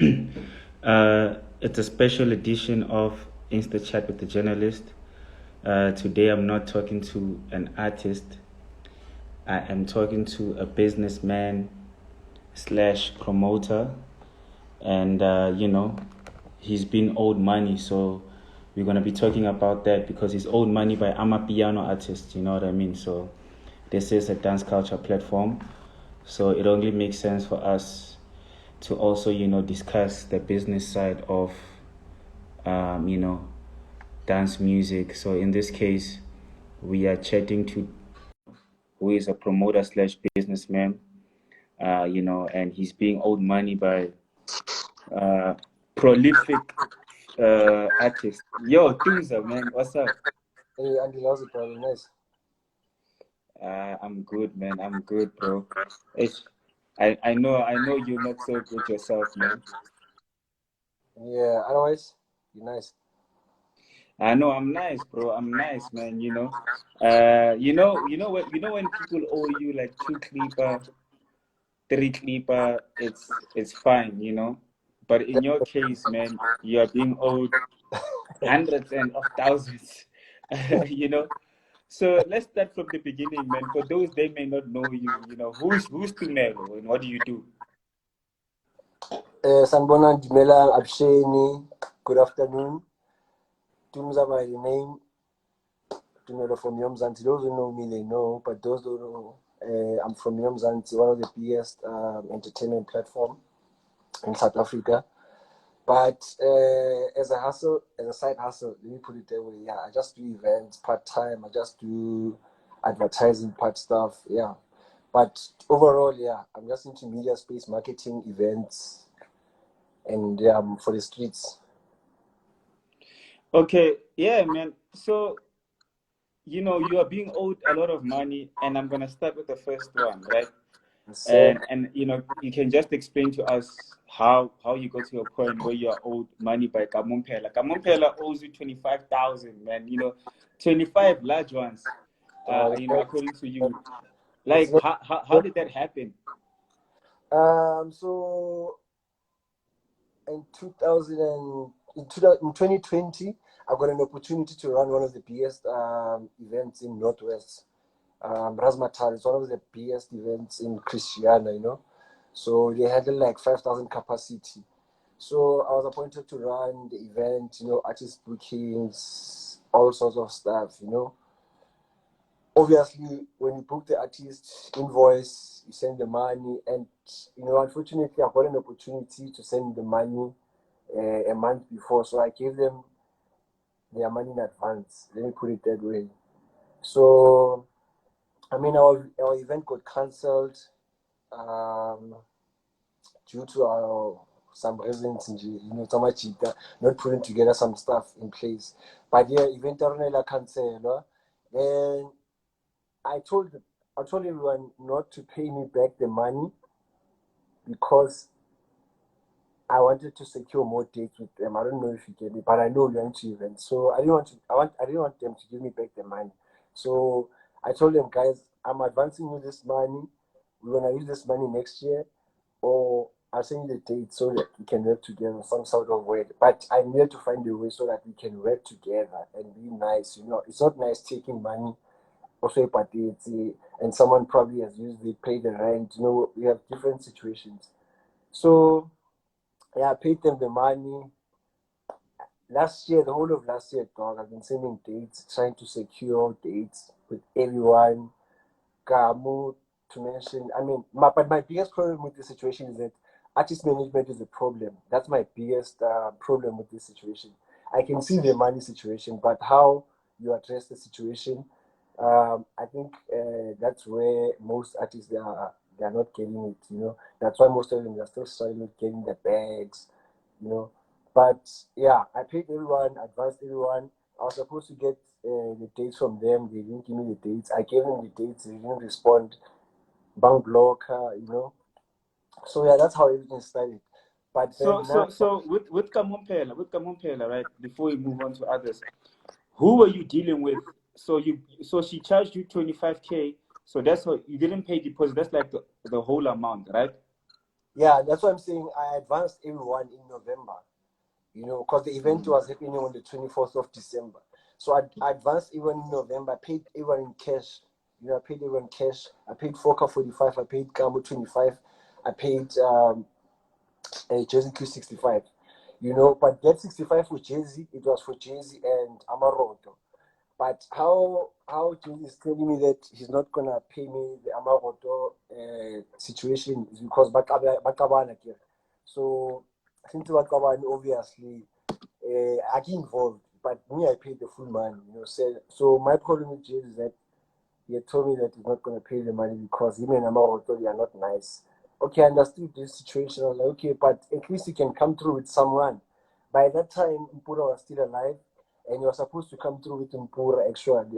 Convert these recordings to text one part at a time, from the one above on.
It's a special edition of Insta Chat with the Journalist. Today I'm not talking to an artist. I am talking to a businessman slash promoter, and he's been owed money. So we're gonna be talking about that because he's owed money by Amapiano artists. You know what I mean? So this is a dance culture platform. So it only makes sense for us to also, discuss the business side of, dance music. So in this case, we are chatting to who is a promoter slash businessman, and he's being owed money by prolific artists. Yo, Tuza, man, what's up? Hey, Andy, how's it going? Nice. I'm good, man. I'm good, bro. I know you're not so good yourself, man. Yeah, otherwise, you're nice. I know I'm nice, bro. I'm nice, man. When people owe you like 2 clipper, 3 clipper, it's fine. But in your case, man, you are being owed hundreds and of thousands, you know. So let's start from the beginning, man. For those they may not know you, who's Tumelo and what do you do? Sanbona Tumelo Absheni, good afternoon. Tumza by the name, Tumelo from Yomzanti. Those who know me, they know, but those who don't know, I'm from Yomzanti, one of the biggest entertainment platform in South Africa. But as a hustle, as a side hustle, let me put it that way. Yeah, I just do events part time. I just do advertising part stuff. Yeah, but overall, yeah, I'm just into media space marketing, events, and for the streets. Okay, yeah, man. So you are being owed a lot of money, and I'm gonna start with the first one, right? So And you can just explain to us how you got to a point where you are owed money by Kamo Mphela. Kamo Mphela owes you 25,000, man. 25 large ones. According to you, it's like not. how did that happen? So in 2000 in 2020, I got an opportunity to run one of the biggest events in Northwest. Razmatal is one of the biggest events in Christiana. So they had like 5,000 capacity. So I was appointed to run the event, artist bookings, all sorts of stuff. Obviously, when you book the artist invoice, you send the money, and unfortunately, I got an opportunity to send the money a month before, so I gave them their money in advance. Let me put it that way. So, our event got cancelled due to some reasons, so much not putting together some stuff in place. But yeah, event cancelled. Then I told everyone not to pay me back the money because I wanted to secure more dates with them. I don't know if you get it, but I know we're into events, so I didn't want them to give me back the money. So I told them, guys, I'm advancing you this money. We're gonna use this money next year, or I'll send you the date so that we can work together some sort of way. But I needed to find a way so that we can work together and be nice. It's not nice taking money also a party, and someone probably has used it, paid the rent. We have different situations. So yeah, I paid them the money. Last year, the whole of last year, dog, I've been sending dates, trying to secure dates with everyone. Kamo, to mention, but my biggest problem with this situation is that artist management is a problem. That's my biggest problem with this situation. I can see the money situation, but how you address the situation, I think that's where most artists they are not getting it. That's why most of them are still struggling with getting the bags. You know, but yeah, I paid everyone, advanced everyone. I was supposed to get the dates from them. They didn't give me the dates. I gave them the dates. They didn't respond. Bank blocker. So yeah, that's how everything started. But So then now, so so with Kamo Mphela, right? Before we move on to others, who were you dealing with? So she charged you 25K. So that's what you didn't pay deposit. That's like the whole amount, right? Yeah, that's what I'm saying. I advanced everyone in November, you know, because the event was happening on the 24th of December. So I advanced everyone in November. I paid everyone in cash. You know, I paid everyone cash. I paid Foca 45. I paid Kamo 25. I paid JazziQ 65. You know, but that 65 for Jazzy, it was for Jazzy and Amaroto. But how Jazzy is telling me that he's not gonna pay me the Amaroto situation is because Bakabana here. So since Bakabana obviously I get involved, but me I paid the full money, you know. So my problem with Jazzy is that he had told me that he's not gonna pay the money because him and Amaroto they are not nice. Okay, I understood this situation. I was like, okay, but at least he can come through with someone. By that time, Mpura was still alive, and he was supposed to come through with Mpura actually.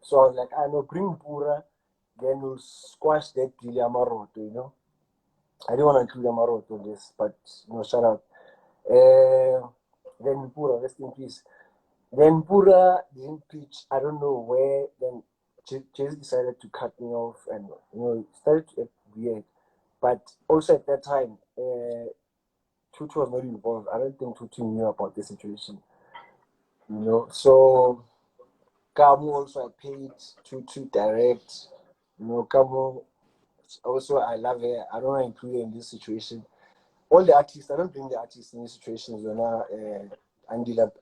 So I was like, I know, bring Mpura, then we'll squash that deal Amaroto, you know. I didn't want to include Amaroto in this, but, you know, shout out. Then Mpura, rest in peace. Then Mpura didn't pitch, I don't know where, then Chase decided to cut me off, and, you know, it started to get weird. But also at that time, Tutu was not involved. I don't think Tutu knew about the situation. You know, so Kamo also I paid Tutu direct. You know, Kamo also I love her. I don't want to include her in this situation. All the artists, I don't blame the artists in these situations. You know, and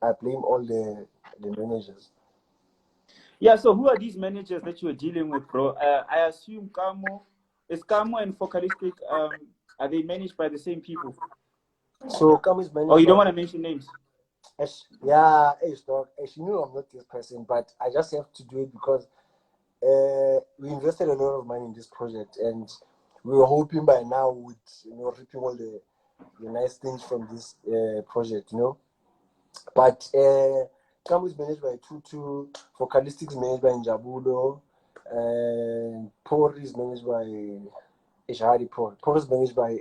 I blame all the managers. Yeah, so who are these managers that you are dealing with, bro? I assume Kamo and Focalistic, are they managed by the same people? So Kamo is managed. Oh, you don't want to mention names? Yeah, dog. She knew I'm not this person, but I just have to do it because we invested a lot of money in this project, and we were hoping by now with, you know, reaping all the nice things from this project, you know. But Kamo is managed by Tutu, Focalistic is managed by Njabulo, and Por is managed by Ishari Por. Por is managed by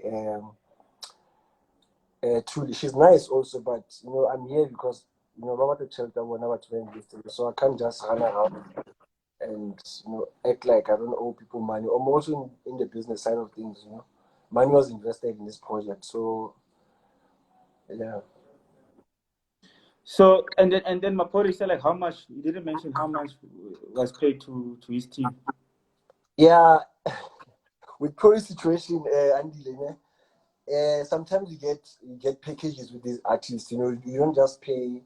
Truly. She's nice also, but you know, I'm here because, you know, Mama the shelter will never train this thing, so I can't just run around and, you know, act like I don't owe people money. I'm also in the business side of things, you know. Money was invested in this project, so yeah. So and then Maphorisa, like how much? You didn't mention how much was paid to his team. Yeah, with current situation, Andy, sometimes you get packages with these artists. You know, you don't just pay.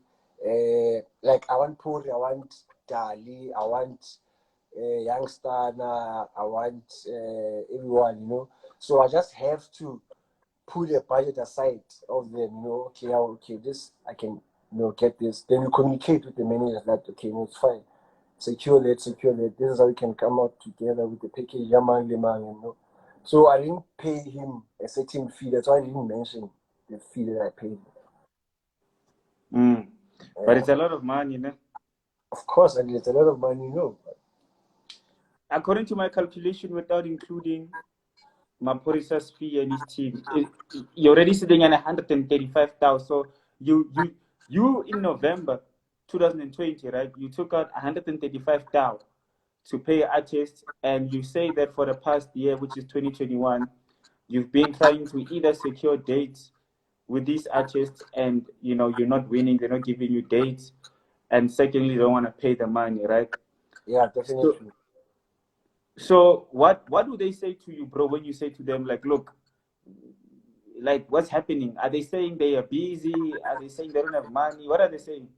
Like I want Puri, I want Dali, I want Youngster, I want everyone. You know, so I just have to put a budget aside of them. You know, okay, this I can, you know, get this. Then you communicate with the manager that okay, no, it's fine. Secure that. This is how we can come out together with the package, Yamang Limang, you know. So I didn't pay him a certain fee. That's why I didn't mention the fee that I paid. But it's a lot of money, né? Of course, and it's a lot of money, you know. According to my calculation, without including Maphorisa's fee and his team, you're already sitting at 135,000. So you in November 2020, right? You took out 135,000 to pay artists, and you say that for the past year, which is 2021, you've been trying to either secure dates with these artists, and you know you're not winning, they're not giving you dates, and secondly, you don't want to pay the money, right? Yeah, definitely. So what do they say to you, bro, when you say to them like, look, like what's happening? Are they saying they are busy? Are they saying they don't have money? What are they saying?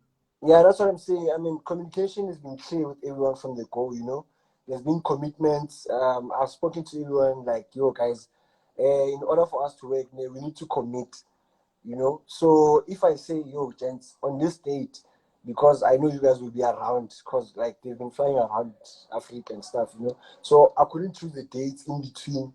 Yeah, that's what I'm saying. I mean, communication has been clear with everyone from the go, you know. There's been commitments. I've spoken to everyone like, yo, guys, in order for us to work, we need to commit, you know. So if I say, yo, gents, on this date, because I know you guys will be around, because like they've been flying around Africa and stuff, you know. So I couldn't choose the dates in between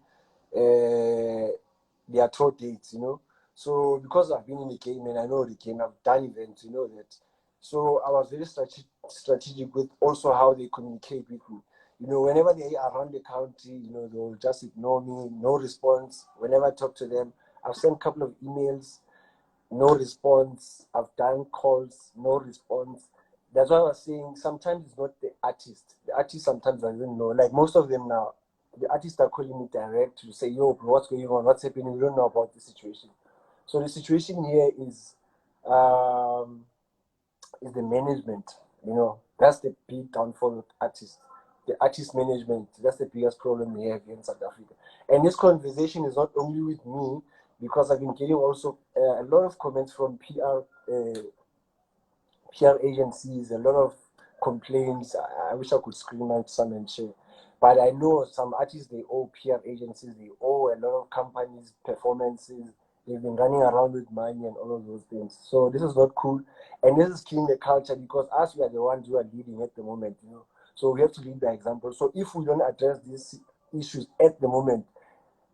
their tour dates, you know. So because I've been in the game and I know the game, I've done events, you know that. So I was very strategic with also how they communicate with me. You know, whenever they are around the country, you know, they'll just ignore me, no response. Whenever I talk to them, I've sent a couple of emails, no response. I've done calls, no response. That's why I was saying sometimes it's not the artist. The artist sometimes I don't know. Like most of them now, the artists are calling me direct to say, yo, bro, what's going on? What's happening? We don't know about the situation. So the situation here is the management. You know, that's the big downfall of artists. The artist management, that's the biggest problem we have here in South Africa. And this conversation is not only with me, because I've been getting also a lot of comments from PR agencies, a lot of complaints. I wish I could scream out some and share. But I know some artists, they owe PR agencies, they owe a lot of companies, performances. They've been running around with money and all of those things. So this is not cool. And this is killing the culture, because us, we are the ones who are leading at the moment, you know. So we have to lead by example. So if we don't address these issues at the moment,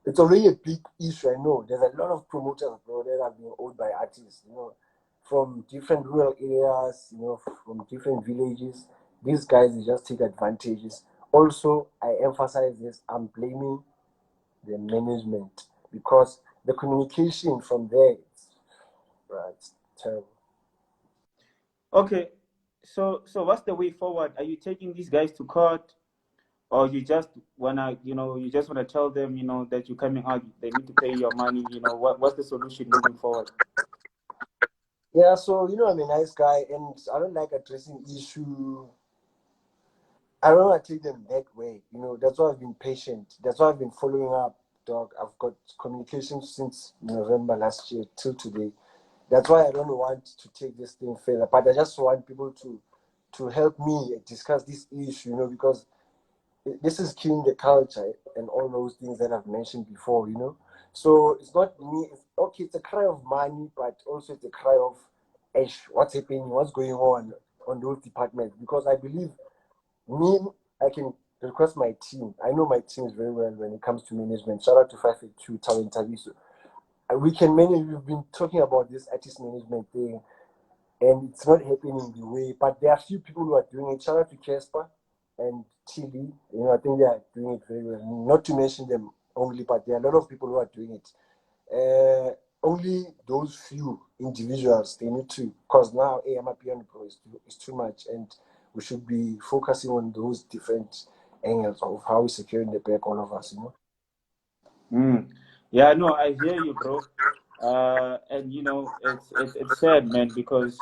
it's already a big issue. I know there's a lot of promoters, bro, that are being owed by artists, you know, from different rural areas, you know, from different villages. These guys, they just take advantages. Also, I emphasize this, I'm blaming the management, because the communication from there, it's terrible. Okay, so what's the way forward? Are you taking these guys to court, or you just you just wanna tell them, that you're coming out, they need to pay your money? What's the solution moving forward? Yeah, so I'm a nice guy, and I don't like addressing issue. I don't want to take them that way. That's why I've been patient. That's why I've been following up, dog. I've got communication since November last year till today. That's why I don't want to take this thing further. But I just want people to help me discuss this issue, because this is killing the culture and all those things that I've mentioned before. So it's not me. It's a cry of money, but also it's a cry of, what's happening, what's going on those departments. Because I believe I can request my team. I know my team is very well when it comes to management. Shout out to 582 Talent Taviso. We can manage. We've been talking about this artist management thing, and it's not happening the way. But there are a few people who are doing it. Shout out to Casper and Tilly. I think they are doing it very well. Not to mention them only, but there are a lot of people who are doing it. Only those few individuals, they need to, because now Amapiano is too much, and we should be focusing on those different angles of how we're securing the back, all of us. Yeah, no, I hear you, bro. And it's sad, man, because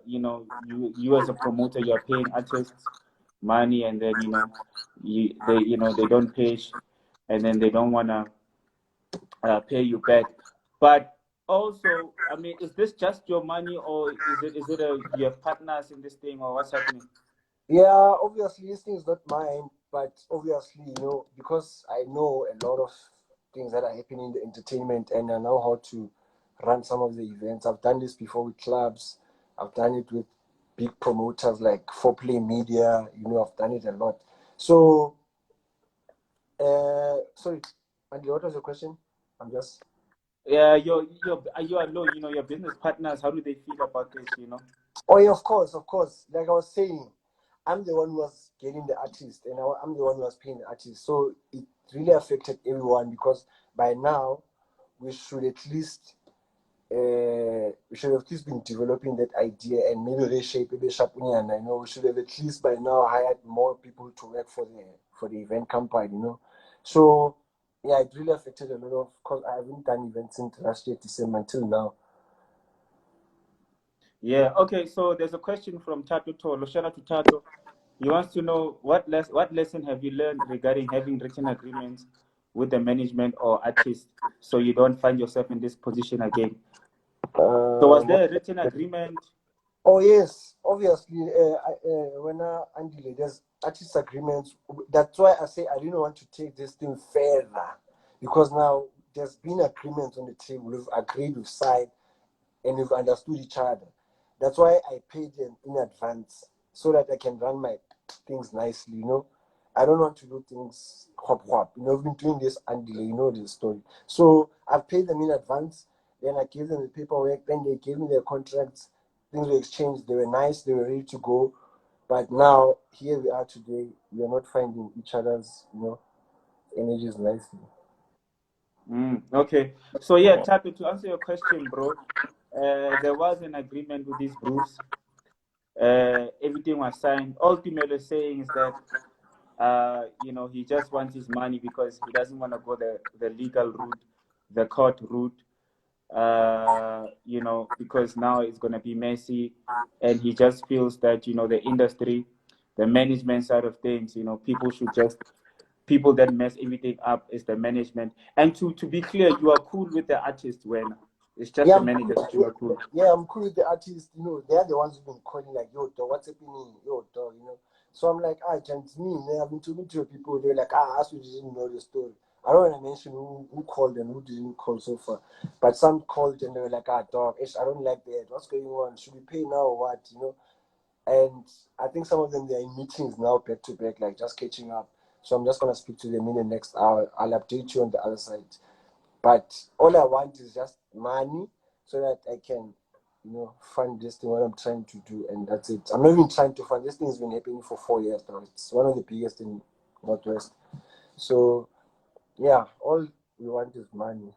you as a promoter, you're paying artists money, and then they don't pay, and then they don't wanna pay you back. But also, I mean, is this just your money, or is it you have partners in this thing, or what's happening? Yeah, obviously this thing is not mine, but obviously, because I know a lot of things that are happening in the entertainment, and I know how to run some of the events. I've done this before with clubs. I've done it with big promoters like Foreplay Media. I've done it a lot. So, sorry, Andy, what was your question? I'm just... Yeah, you alone, your business partners, how do they feel about this, Oh, yeah, of course. Like I was saying, I'm the one who was getting the artist, and I'm the one who was paying the artist. So it really affected everyone, because by now we should at least been developing that idea and maybe reshape it. And I know we should have at least by now hired more people to work for the event company. So yeah, it really affected a lot of, because I haven't done events since last year December until now. Yeah, okay, so there's a question from Tato Tolo. Shout out to Tato. He wants to know what lesson have you learned regarding having written agreements with the management or artist, so you don't find yourself in this position again. So was there a written agreement? Oh yes, obviously. When there's artist agreements. That's why I say I didn't want to take this thing further, because now there's been agreements on the table. We've agreed, we've signed, and we've understood each other. That's why I paid them in advance, so that I can run my things nicely. I don't want to do things hop. I've been doing this until the story. So I paid them in advance. Then I gave them the paperwork. Then they gave me their contracts. Things were exchanged. They were nice. They were ready to go. But now here we are today. We are not finding each other's energies nicely. Okay. So yeah, Tato, to answer your question, bro, there was an agreement with these groups. Everything was signed. All Tumelo is saying is that he just wants his money because he doesn't want to go the legal route, the court route, because now it's going to be messy. And he just feels that, the industry, the management side of things, people that mess everything up is the management. And to be clear, you are cool with the artist when it's just the manager that you are cool. Yeah, I'm cool with the artists. They're the ones who've been calling like, yo, dog, what's happening? Yo, dog, So I'm like, it's me, man. I've been talking to people. They're like, as we didn't know the story. I don't want to mention who called and who didn't call so far. But some called and they were like, dog, I don't like that. What's going on? Should we pay now or what? And I think some of them, they're in meetings now back to back, like just catching up. So I'm just going to speak to them in the next hour. I'll update you on the other side. But all I want is just money so that I can, fund this thing, what I'm trying to do, and that's it. I'm not even trying to fund this thing. Has been happening for 4 years now. It's one of the biggest in Northwest. So, yeah, all we want is money.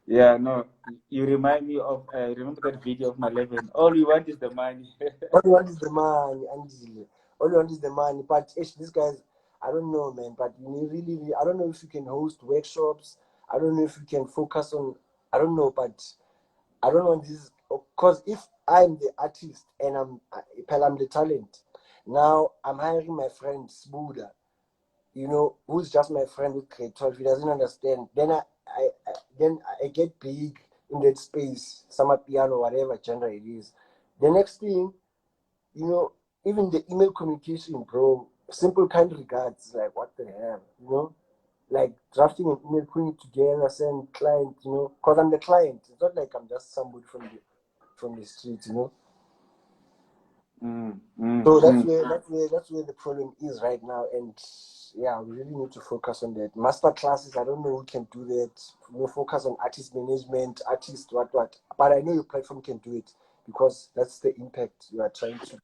Yeah, no, you remind me of, remember that video of my 11? All we want is the money. All we want is the money, Andy. All we want is the money. But these guys, I don't know, man. But really, I don't know if you can host workshops. I don't know if you can focus on, I don't know, but I don't want this, because if I'm the artist and I'm the talent, now I'm hiring my friend Sbuda, who's just my friend with grade 12. He doesn't understand. Then I get big in that space, Amapiano, whatever genre it is. The next thing, even the email communication, bro, simple kind regards, like what the hell, like drafting an email, putting it together, send client, because I'm the client. It's not like I'm just somebody from the street, So that's where the problem is right now, and yeah, we really need to focus on that. Master classes, I don't know who can do that. We focus on artist management, artist what, but I know your platform can do it because that's the impact you are trying to.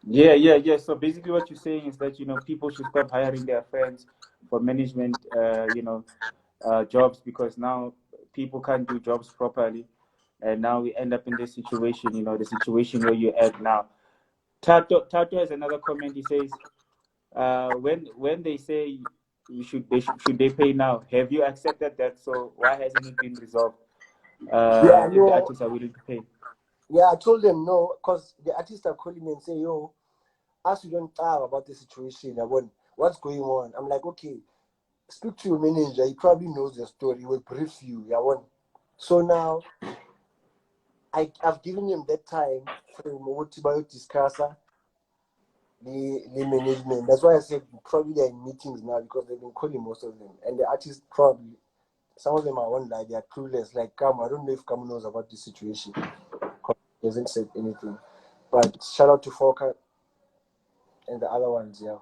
Yeah. So basically, what you're saying is that people should stop hiring their friends for management, jobs, because now people can't do jobs properly, and now we end up in this situation. The situation where you're at now. Tato has another comment. He says, when they say should they pay now? Have you accepted that? So why hasn't it been resolved? Yeah, If the no. artists are willing to pay. Yeah, I told them no, because the artists are calling me and say, yo, as you don't talk about the situation, what's going on? I'm like, okay, speak to your manager. He probably knows the story. He will brief you. So now, I've given him that time for what to discuss the management. That's why I said probably they're in meetings now because they've been calling most of them. And the artists probably, some of them are online, they are clueless. Like Kamo, I don't know if Kamo knows about this situation. He hasn't said anything. But shout out to Foka and the other ones, yeah.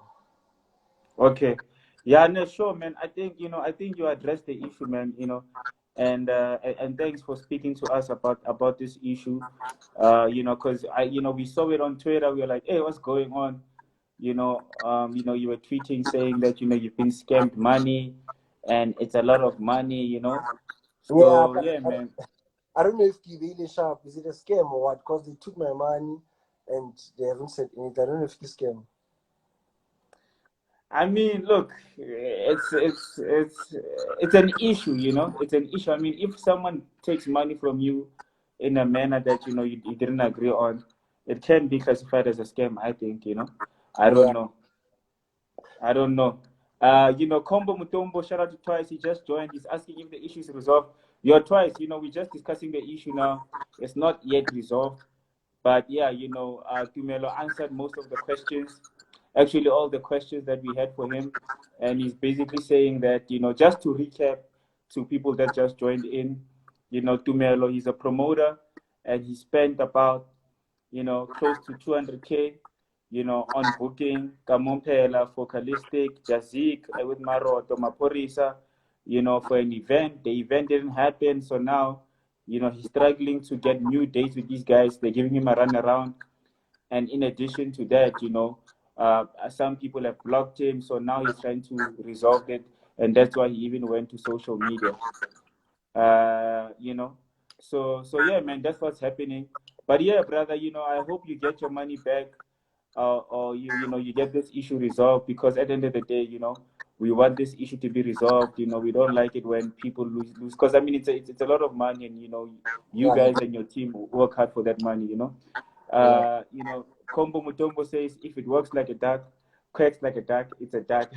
Okay. Yeah, no, sure, man. I think you addressed the issue, man. And thanks for speaking to us about this issue. Because we saw it on Twitter. We were like, hey, what's going on? You were tweeting saying that you've been scammed money, and it's a lot of money. Yeah, So yeah, man. I don't know if Kivile Sharp, is it a scam or what? Because they took my money and they haven't said anything. I don't know if it's a scam. I mean, look, it's an issue, It's an issue. I mean, if someone takes money from you in a manner that you didn't agree on, it can be classified as a scam. I think, I don't Yeah. know. I don't know. Combo Mutombo, shout out to Twice. He just joined. He's asking if the issue is resolved. You're Twice. We're just discussing the issue now. It's not yet resolved. But yeah, Tumelo answered most of the questions, actually all the questions that we had for him. And he's basically saying that, just to recap to people that just joined in, Tumelo, he's a promoter and he spent about, close to 200K, on booking Kamo Mphela, Focalistic, JazziQ, with DJ Maphorisa, for an event. The event didn't happen. So now, he's struggling to get new dates with these guys. They're giving him a run around. And in addition to that, some people have blocked him. So now he's trying to resolve it. And that's why he even went to social media. uh you know so yeah, man, that's what's happening. But yeah, brother, I hope you get your money back. or you get this issue resolved, because at the end of the day, we want this issue to be resolved. We don't like it when people lose, because I mean it's a lot of money, and you Yeah, guys and your team work hard for that money. yeah. Kombo Mutombo says, if it works like a duck, quacks like a duck, it's a duck.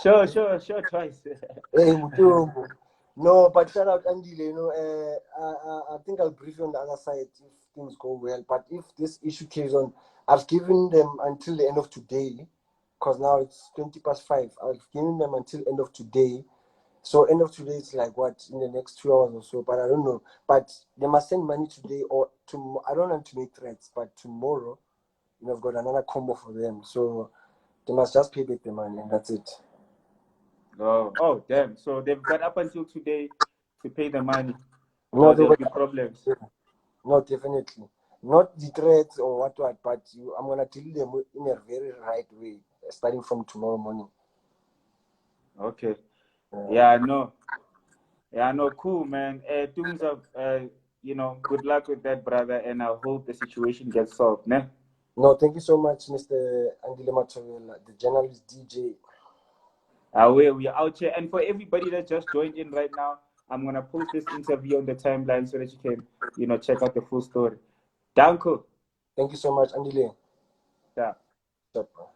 Sure, twice. Hey, Mutombo. No, but shout out Andile. I think I'll brief you on the other side if things go well. But if this issue carries on, I've given them until the end of today, because now it's 20 past 5. I've given them until end of today. So end of today is like what, in the next 2 hours or so. But I don't know. But they must send money today or tomorrow. I don't want to make threats, but tomorrow, I've got another combo for them. So they must just pay back the money, and that's it. Oh, damn. So they've got up until today to pay the money, No, or they there'll were, be problems. no, definitely not the threats or what, but I'm gonna deal them in a very right way, starting from tomorrow morning. Okay. Yeah, no. Yeah, no, cool, man. Things are, good luck with that, brother, and I hope the situation gets solved, ne? No, thank you so much, Mr. Andile Maphorisa, the journalist DJ. We are out here. And for everybody that just joined in right now, I'm going to post this interview on the timeline so that you can, check out the full story. Danko. Thank you so much, Andile. Yeah. Stop, bro.